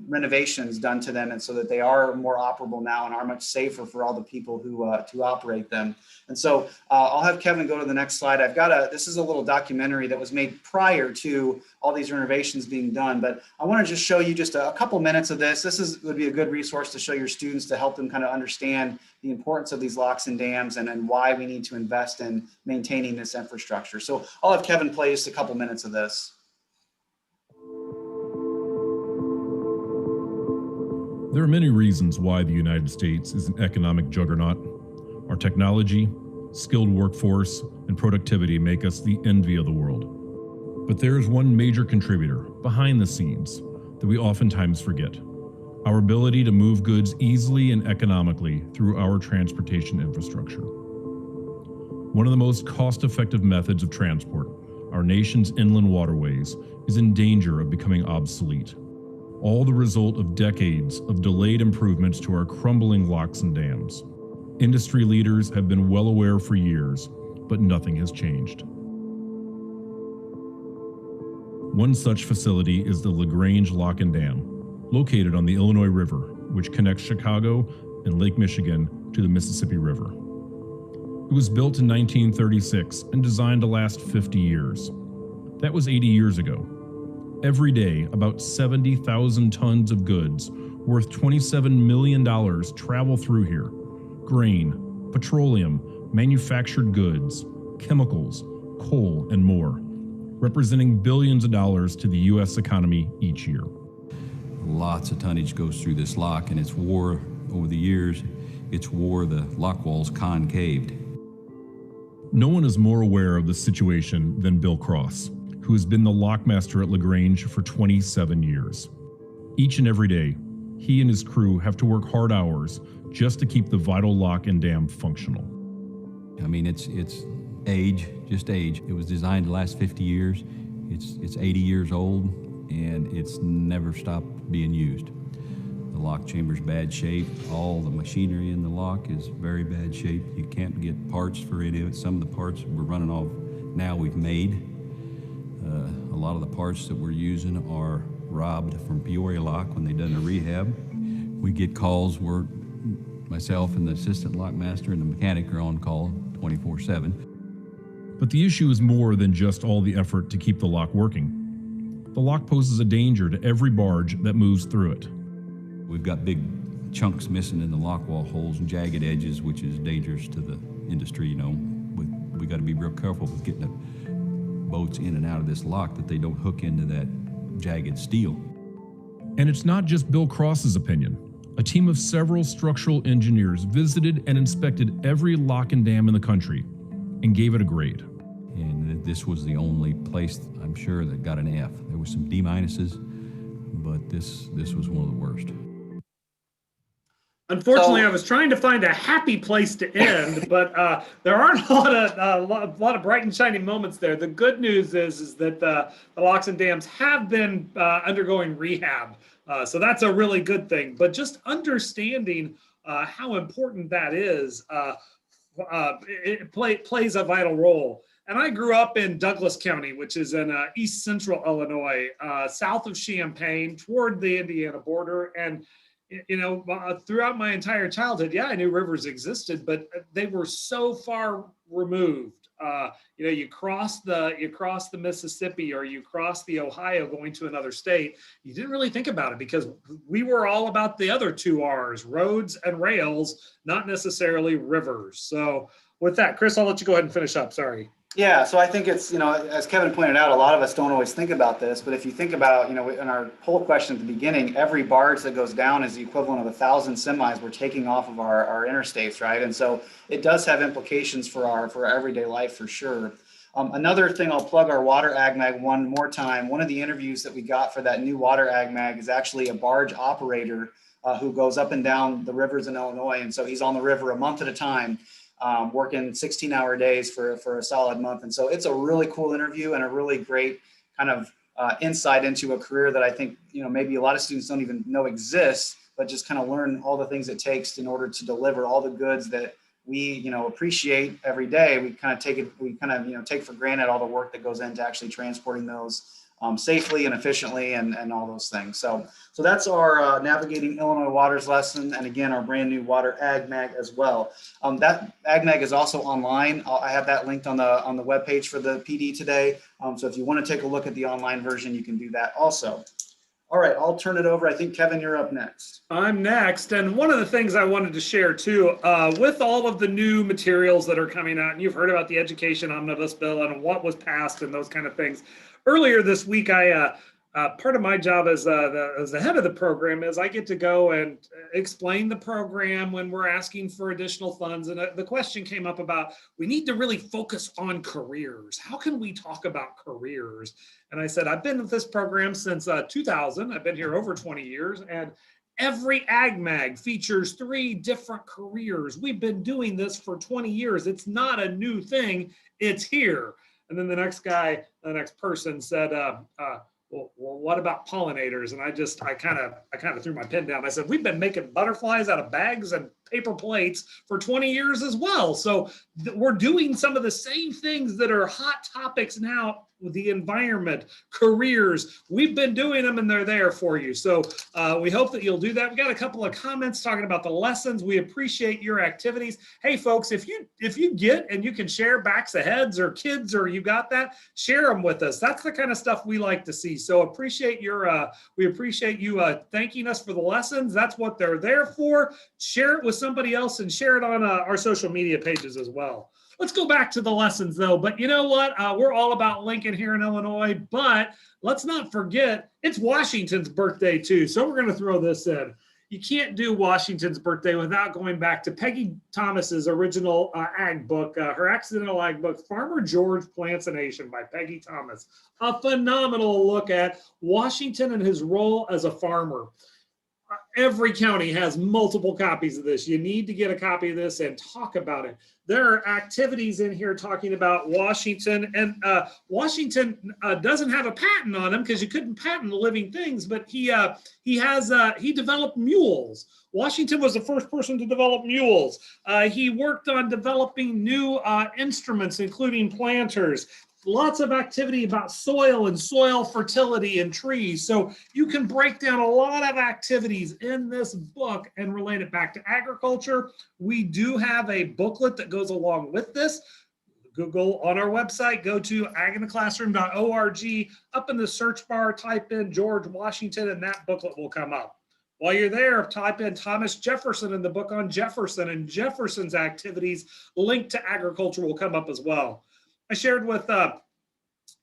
renovations done to them, and so that they are more operable now and are much safer for all the people who operate them. And so I'll have Kevin go to the next slide. This is a little documentary that was made prior to all these renovations being done, but I want to just show you just a couple minutes of this. Would be a good resource to show your students to help them kind of understand the importance of these locks and dams and why we need to invest in maintaining this infrastructure. So I'll have Kevin play just a couple minutes of this. There are many reasons why the United States is an economic juggernaut. Our technology, skilled workforce, and productivity make us the envy of the world. But there is one major contributor behind the scenes that we oftentimes forget: our ability to move goods easily and economically through our transportation infrastructure. One of the most cost-effective methods of transport, our nation's inland waterways, is in danger of becoming obsolete. All the result of decades of delayed improvements to our crumbling locks and dams. Industry leaders have been well aware for years, but nothing has changed. One such facility is the LaGrange Lock and Dam, located on the Illinois River, which connects Chicago and Lake Michigan to the Mississippi River. It was built in 1936 and designed to last 50 years. That was 80 years ago. Every day, about 70,000 tons of goods worth $27 million travel through here. Grain, petroleum, manufactured goods, chemicals, coal, and more, representing billions of dollars to the U.S. economy each year. Lots of tonnage goes through this lock, and it's wore over the years. It's wore the lock walls concaved. No one is more aware of the situation than Bill Cross, who has been the lockmaster at LaGrange for 27 years. Each and every day, he and his crew have to work hard hours just to keep the vital lock and dam functional. I mean, it's age, just age. It was designed to last 50 years. It's 80 years old, and it's never stopped being used. The lock chamber's bad shape. All the machinery in the lock is very bad shape. You can't get parts for any of it. Some of the parts we're running off now we've made. A lot of the parts that we're using are robbed from Peoria Lock when they've done a rehab. We get calls where myself and the assistant lockmaster and the mechanic are on call 24/7. But the issue is more than just all the effort to keep the lock working. The lock poses a danger to every barge that moves through it. We've got big chunks missing in the lock wall holes and jagged edges, which is dangerous to the industry, We got to be real careful with getting a boats in and out of this lock that they don't hook into that jagged steel. And it's not just Bill Cross's opinion. A team of several structural engineers visited and inspected every lock and dam in the country and gave it a grade. And this was the only place, I'm sure, that got an F. There was some D minuses, but this was one of the worst. Unfortunately, So- I was trying to find a happy place to end, but there aren't a lot of bright and shiny moments there. The good news is that the locks and dams have been undergoing rehab, so that's a really good thing. But just understanding how important that is, it plays a vital role. And I grew up in Douglas County, which is in east central Illinois, south of Champaign, toward the Indiana border, and throughout my entire childhood, I knew rivers existed, but they were so far removed. You cross the Mississippi or you cross the Ohio going to another state. You didn't really think about it because we were all about the other two R's, roads and rails, not necessarily rivers. So with that, Chris, I'll let you go ahead and finish up. Sorry. Yeah, so I think it's, as Kevin pointed out, a lot of us don't always think about this, but if you think about, in our poll question at the beginning, every barge that goes down is the equivalent of 1,000 semis we're taking off of our interstates, right? And so it does have implications for our everyday life for sure. Another thing, I'll plug our Water Ag Mag one more time. One of the interviews that we got for that new Water Ag Mag is actually a barge operator who goes up and down the rivers in Illinois. And so he's on the river a month at a time. Working 16-hour days for a solid month. And so it's a really cool interview and a really great kind of insight into a career that I think, maybe a lot of students don't even know exists, but just kind of learn all the things it takes in order to deliver all the goods that we, appreciate every day. We kind of take for granted all the work that goes into actually transporting those safely and efficiently and all those things. So that's our Navigating Illinois Waters lesson. And again, our brand new Water Ag Mag as well. That Ag Mag is also online. I have that linked on the webpage for the PD today. So if you want to take a look at the online version, you can do that also. All right, I'll turn it over. I think, Kevin, you're up next. I'm next. And one of the things I wanted to share too, with all of the new materials that are coming out, and you've heard about the Education Omnibus Bill and what was passed and those kind of things. Earlier this week, part of my job as the head of the program is I get to go and explain the program when we're asking for additional funds. And the question came up about, we need to really focus on careers. How can we talk about careers? And I said, I've been with this program since 2000. I've been here over 20 years. And every Ag Mag features 3 different careers. We've been doing this for 20 years. It's not a new thing. It's here. And then the next person said, well, what about pollinators? And I kind of threw my pen down. I said, we've been making butterflies out of bags and paper plates for 20 years as well. So we're doing some of the same things that are hot topics now. The environment, careers, we've been doing them and they're there for you. So we hope that you'll do that. We got a couple of comments talking about the lessons. We appreciate your activities. Hey folks, if you get and you can share backs of heads or kids or you got that, share them with us. That's the kind of stuff we like to see. So appreciate we appreciate you thanking us for the lessons. That's what they're there for. Share it with somebody else and share it on our social media pages as well. Let's go back to the lessons though. But you know what? We're all about Lincoln here in Illinois, but let's not forget it's Washington's birthday too. So we're going to throw this in. You can't do Washington's birthday without going back to Peggy Thomas's original ag book, her accidental ag book, Farmer George Plants a Nation by Peggy Thomas. A phenomenal look at Washington and his role as a farmer. Every county has multiple copies of this. You need to get a copy of this and talk about it. There are activities in here talking about Washington, and Washington doesn't have a patent on him because you couldn't patent living things, but he developed mules. Washington was the first person to develop mules. He worked on developing new instruments, including planters. Lots of activity about soil and soil fertility and trees. So you can break down a lot of activities in this book and relate it back to agriculture. We do have a booklet that goes along with this. Google on our website, go to agintheclassroom.org. Up in the search bar, type in George Washington and that booklet will come up. While you're there, type in Thomas Jefferson and the book on Jefferson, and Jefferson's activities linked to agriculture will come up as well. I shared with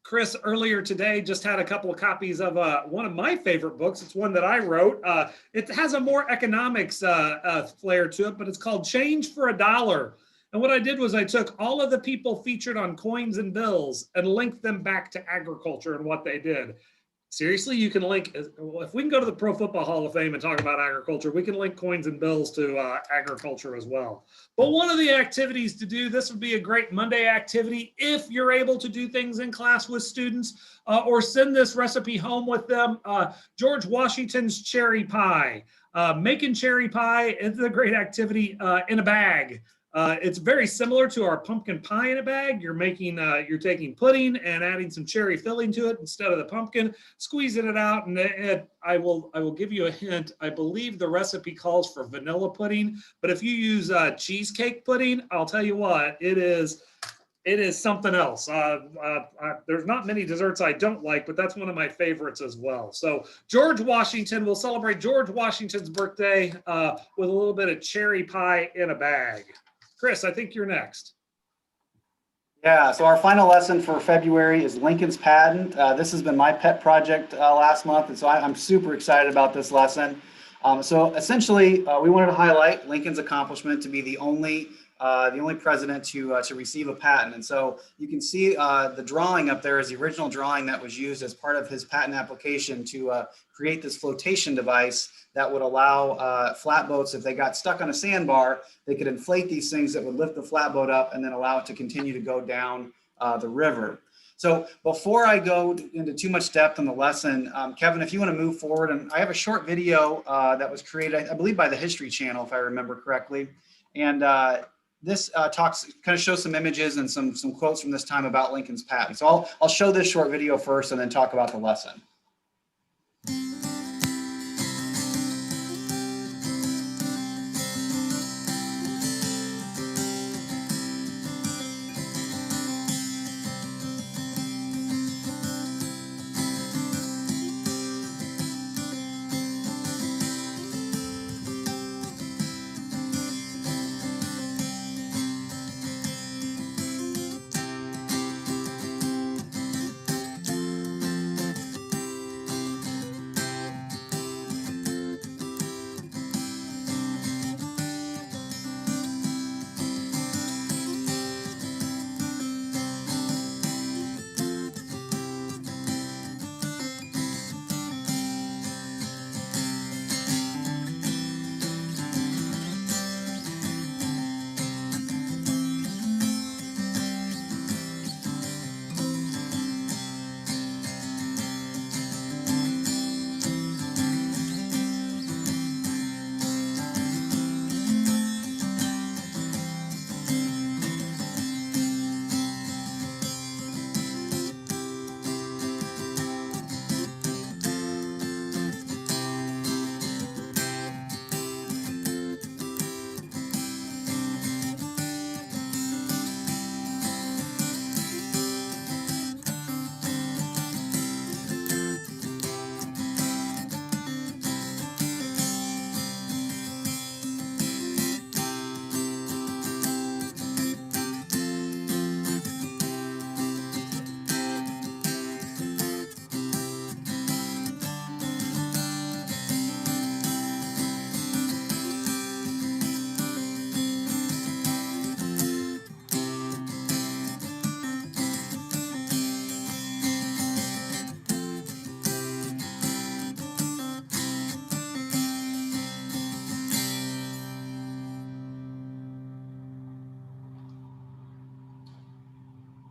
Chris earlier today just had a couple of copies of one of my favorite books. It's one that I wrote. It has a more economics flair to it, but it's called Change for $1. And what I did was I took all of the people featured on coins and bills and linked them back to agriculture and what they did. Seriously, you can link, if we can go to the Pro Football Hall of Fame and talk about agriculture, we can link coins and bills to agriculture as well. But one of the activities to do, this would be a great Monday activity if you're able to do things in class with students or send this recipe home with them. George Washington's cherry pie. Making cherry pie is a great activity in a bag. It's very similar to our pumpkin pie in a bag. You're taking pudding and adding some cherry filling to it instead of the pumpkin, squeezing it out. And I will give you a hint. I believe the recipe calls for vanilla pudding, but if you use cheesecake pudding, I'll tell you what, it is something else. There's not many desserts I don't like, but that's one of my favorites as well. So George Washington, we'll celebrate George Washington's birthday with a little bit of cherry pie in a bag. Chris, I think you're next. Yeah, so our final lesson for February is Lincoln's Patent. This has been my pet project last month, and so I'm super excited about this lesson. So essentially, we wanted to highlight Lincoln's accomplishment to be the only president to receive a patent. And so you can see the drawing up there is the original drawing that was used as part of his patent application to create this flotation device that would allow flatboats, if they got stuck on a sandbar, they could inflate these things that would lift the flatboat up and then allow it to continue to go down the river. So before I go into too much depth on the lesson, Kevin, if you want to move forward, and I have a short video that was created, I believe by the History Channel, if I remember correctly. And this kind of shows some images and some quotes from this time about Lincoln's patent. So I'll show this short video first and then talk about the lesson.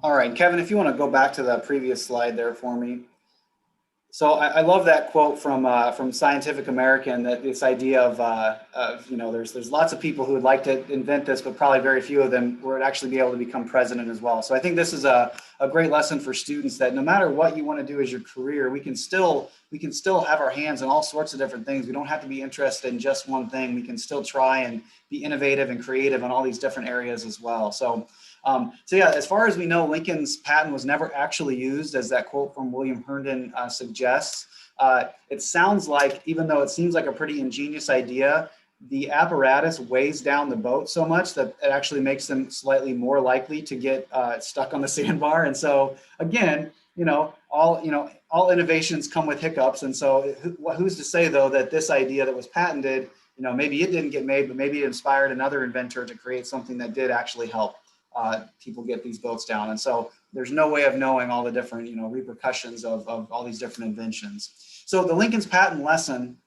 All right, Kevin, if you want to go back to the previous slide there for me. So I love that quote from Scientific American, that this idea of there's lots of people who would like to invent this, but probably very few of them would actually be able to become president as well. So I think this is a great lesson for students, that no matter what you want to do as your career, we can still have our hands in all sorts of different things. We don't have to be interested in just one thing. We can still try and be innovative and creative in all these different areas as well. So yeah, as far as we know, Lincoln's patent was never actually used, as that quote from William Herndon suggests. It sounds like, even though it seems like a pretty ingenious idea, the apparatus weighs down the boat so much that it actually makes them slightly more likely to get stuck on the sandbar. And so again, all innovations come with hiccups. And so who's to say though, that this idea that was patented, maybe it didn't get made, but maybe it inspired another inventor to create something that did actually help people get these boats down. And so there's no way of knowing all the different, repercussions of all these different inventions. So the Lincoln's patent lesson,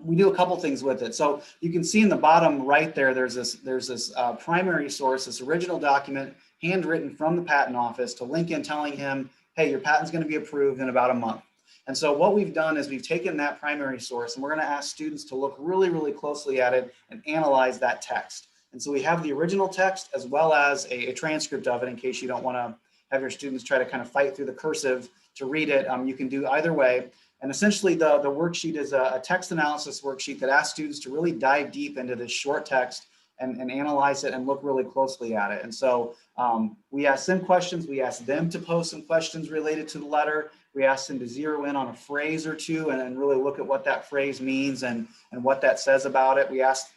we do a couple things with it. So you can see in the bottom right there, there's this primary source, this original document, handwritten from the patent office to Lincoln, telling him, hey, your patent's going to be approved in about a month. And so what we've done is we've taken that primary source and we're going to ask students to look really, really closely at it and analyze that text. And so we have the original text as well as a transcript of it in case you don't want to have your students try to kind of fight through the cursive to read it. You can do either way. And essentially the worksheet is a text analysis worksheet that asks students to really dive deep into this short text and analyze it and look really closely at it. And so we ask them questions. We ask them to pose some questions related to the letter. We ask them to zero in on a phrase or two and really look at what that phrase means and what that says about it. We ask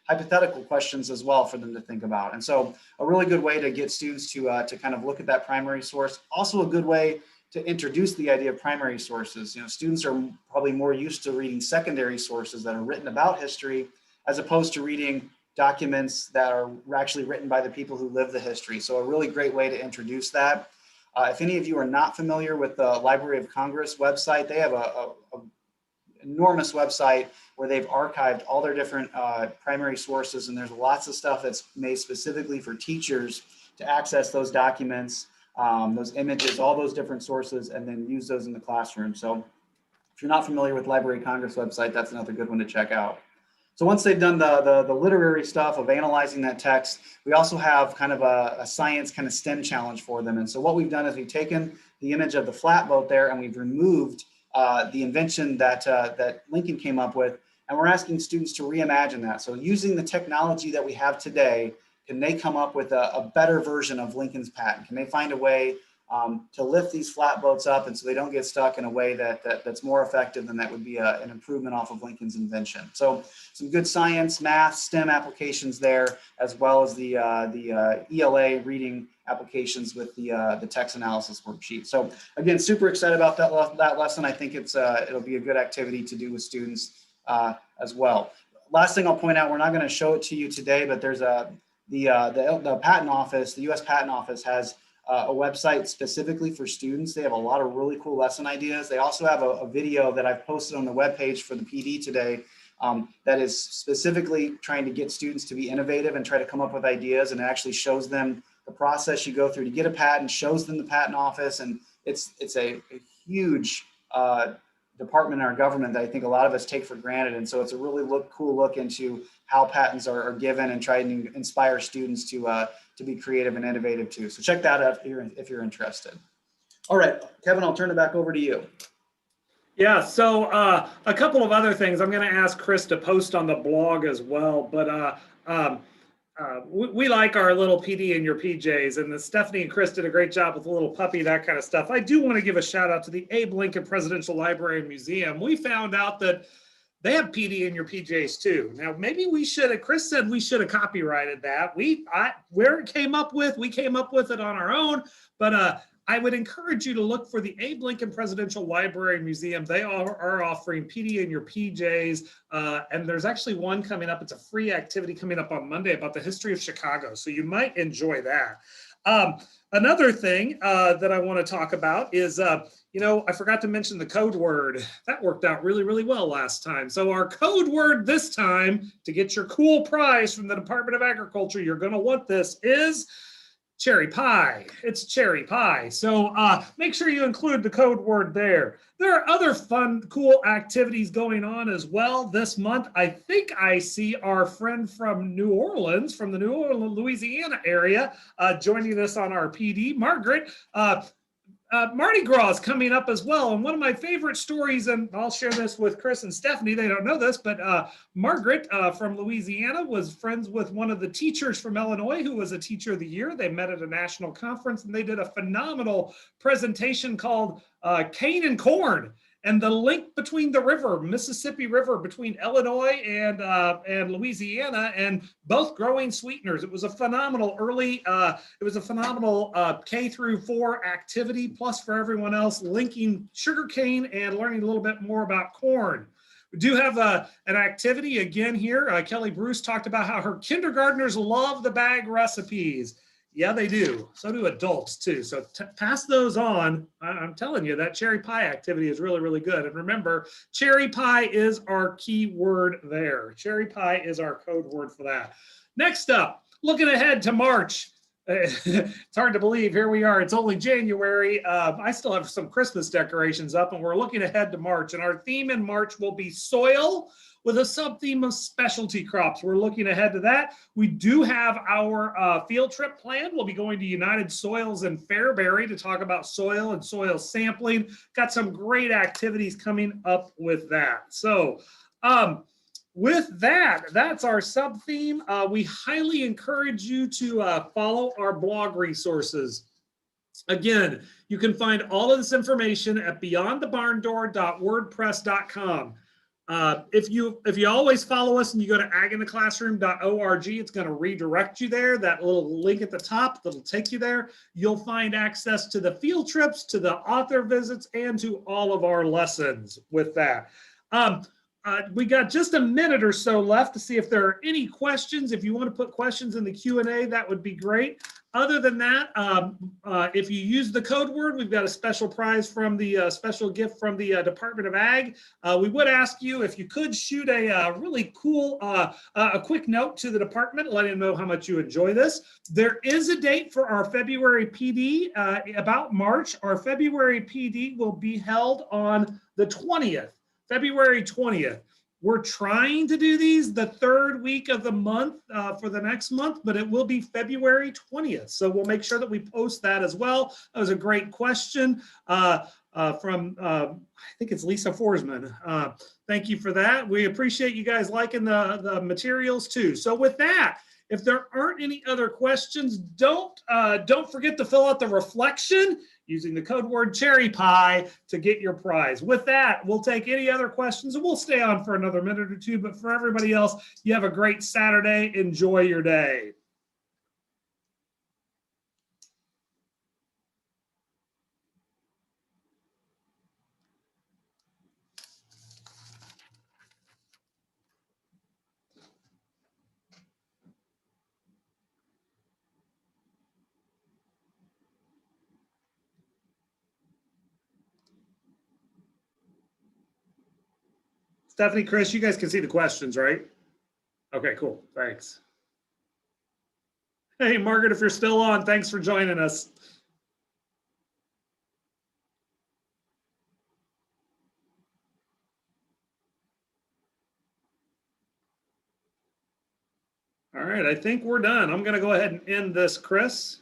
hypothetical questions as well for them to think about. And so a really good way to get students to kind of look at that primary source. Also a good way to introduce the idea of primary sources. Students are probably more used to reading secondary sources that are written about history as opposed to reading documents that are actually written by the people who live the history. So a really great way to introduce that. If any of you are not familiar with the Library of Congress website, they have a enormous website where they've archived all their different primary sources, and there's lots of stuff that's made specifically for teachers to access those documents, those images, all those different sources, and then use those in the classroom. So if you're not familiar with Library of Congress website, that's another good one to check out. So once they've done the literary stuff of analyzing that text, we also have kind of a science kind of STEM challenge for them. And so what we've done is we've taken the image of the flatboat there and we've removed the invention that Lincoln came up with, and we're asking students to reimagine that. So using the technology that we have today, can they come up with a better version of Lincoln's patent? Can they find a way to lift these flatboats up and so they don't get stuck in a way that's more effective than that would be an improvement off of Lincoln's invention? So some good science, math, STEM applications there, as well as the ELA reading applications with the text analysis worksheet. So again, super excited about that lesson. I think it'll be a good activity to do with students as well. Last thing I'll point out, we're not going to show it to you today, but there's the patent office, the U.S. Patent Office has a website specifically for students. They have a lot of really cool lesson ideas. They also have a video that I've posted on the webpage for the PD today that is specifically trying to get students to be innovative and try to come up with ideas, and it actually shows them the process you go through to get a patent, shows them the patent office, and it's a huge department in our government that I think a lot of us take for granted. And so it's a really cool look into how patents are given and trying to inspire students to be creative and innovative too. So check that out if you're interested. All right, Kevin, I'll turn it back over to you. Yeah, so a couple of other things. I'm going to ask Chris to post on the blog as well, but we like our little PD in your PJs, and Stephanie and Chris did a great job with the little puppy, that kind of stuff. I do want to give a shout out to the Abe Lincoln Presidential Library and Museum. We found out that they have PD in your PJs too. Now, maybe we should have, Chris said we should have copyrighted that. Where it came up with, we came up with it on our own, but I would encourage you to look for the Abe Lincoln Presidential Library and Museum. They are offering PD in your PJs, and there's actually one coming up. It's a free activity coming up on Monday about the history of Chicago, so you might enjoy that. Another thing that I want to talk about is, I forgot to mention the code word. That worked out really, really well last time. So our code word this time to get your cool prize from the Department of Agriculture, you're going to want this, is cherry pie. It's cherry pie. So make sure you include the code word there. There are other fun, cool activities going on as well this month. I think I see our friend from New Orleans, from the New Orleans, Louisiana area, joining us on our PD. Margaret, Mardi Gras is coming up as well. And one of my favorite stories, and I'll share this with Chris and Stephanie, they don't know this, but Margaret from Louisiana was friends with one of the teachers from Illinois who was a Teacher of the Year. They met at a national conference and they did a phenomenal presentation called Cane and Corn. and the link between the river, Mississippi River, between Illinois and Louisiana, and both growing sweeteners. It was a phenomenal K through 4 activity, plus for everyone else, linking sugarcane and learning a little bit more about corn. We do have an activity again here. Kelly Bruce talked about how her kindergartners love the bag recipes. Yeah, they do. So do adults too. So pass those on. I'm telling you, that cherry pie activity is really, really good. And remember, cherry pie is our key word there. Cherry pie is our code word for that. Next up, looking ahead to March. It's hard to believe. Here we are. It's only January. I still have some Christmas decorations up, and we're looking ahead to March. And our theme in March will be soil, with a sub-theme of specialty crops. We're looking ahead to that. We do have our field trip planned. We'll be going to United Soils in Fairbury to talk about soil and soil sampling. Got some great activities coming up with that. So with that, that's our sub-theme. We highly encourage you to follow our blog resources. Again, you can find all of this information at beyondthebarndoor.wordpress.com. If you always follow us and you go to agintheclassroom.org, it's going to redirect you there. That little link at the top that'll take you there. You'll find access to the field trips, to the author visits, and to all of our lessons with that. We got just a minute or so left to see if there are any questions. If you want to put questions in the Q&A, that would be great. Other than that, if you use the code word, we've got a special prize from the special gift from the Department of Ag. We would ask you if you could shoot a really cool, a quick note to the department, letting them know how much you enjoy this. There is a date for our February PD about March. Our February PD will be held on the 20th. February 20th. We're trying to do these the third week of the month for the next month, but it will be February 20th. So we'll make sure that we post that as well. That was a great question from, I think it's Lisa Forsman. Thank you for that. We appreciate you guys liking the materials too. So with that, if there aren't any other questions, don't forget to fill out the reflection using the code word cherry pie to get your prize. With that, we'll take any other questions and we'll stay on for another minute or two. But for everybody else, you have a great Saturday. Enjoy your day. Stephanie, Chris, you guys can see the questions, right? Okay, cool. Thanks. Hey, Margaret, if you're still on, thanks for joining us. All right, I think we're done. I'm going to go ahead and end this, Chris.